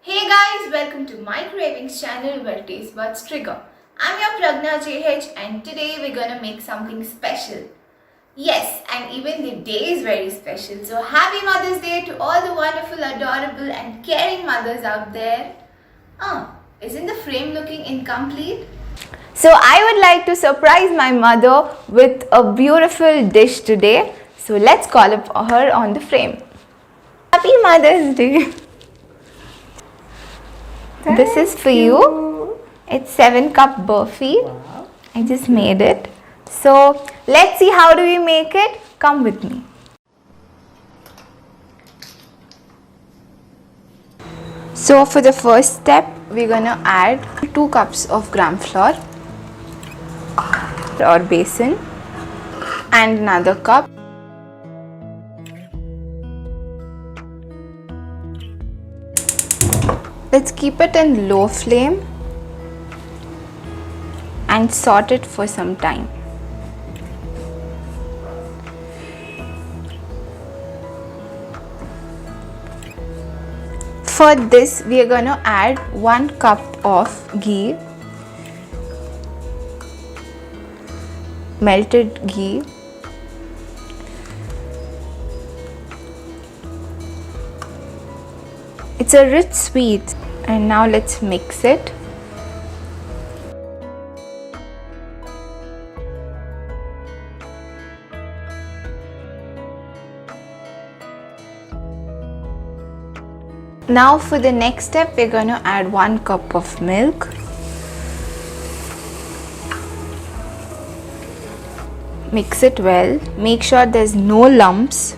Hey guys, welcome to my Cravings channel where taste buds trigger. I'm your Pragna JH and today we're gonna make something special. Yes, and even the day is very special. So happy Mother's Day to all the wonderful, adorable and caring mothers out there. Isn't the frame looking incomplete? So I would like to surprise my mother with a beautiful dish today. So let's call up her on the frame. Happy Mother's Day. This is for you. It's 7-cup Barfi. Wow. I just made it. So let's see how do we make it. Come with me. So for the first step, we're gonna add 2 cups of gram flour or besan and another cup. Let's keep it in low flame and saute it for some time. For this, we are going to add 1 cup of ghee, melted ghee. It's a rich sweet, and now let's mix it. Now for the next step, we're going to add 1 cup of milk. Mix it well. Make sure there's no lumps.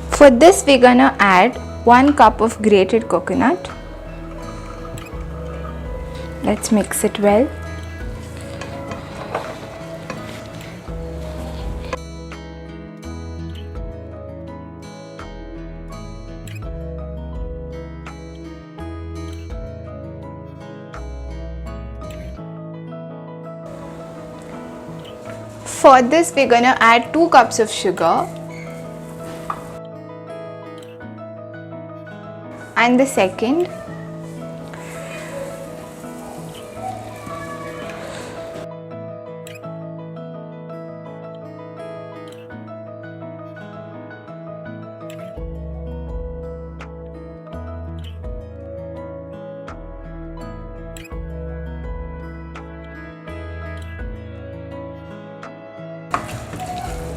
For this, we're gonna add 1 cup of grated coconut. Let's mix it well. For this, we're gonna add 2 cups of sugar. And the second.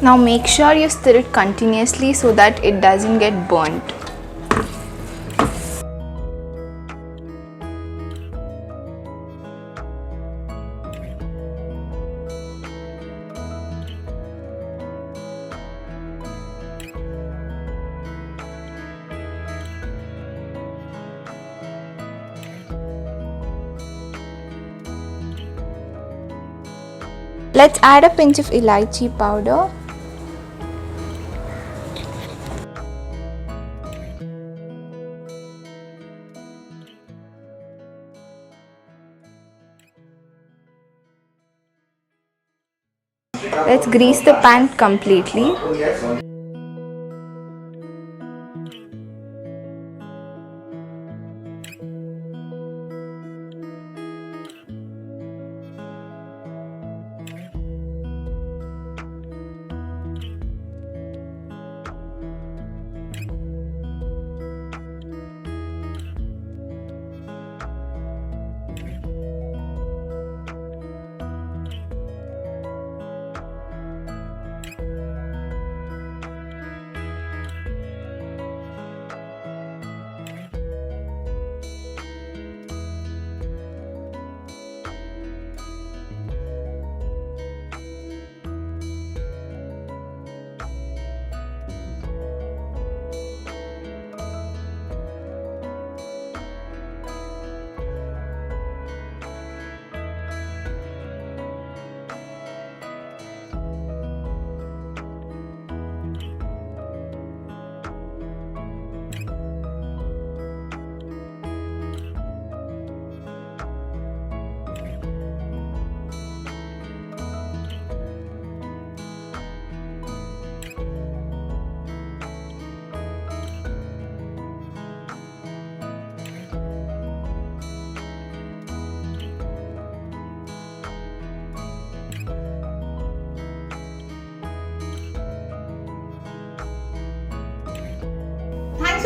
Now make sure you stir it continuously so that it doesn't get burnt. Let's add a pinch of elaichi powder. Let's grease the pan completely.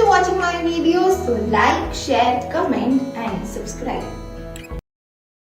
watching my videos. So like, share, comment and subscribe.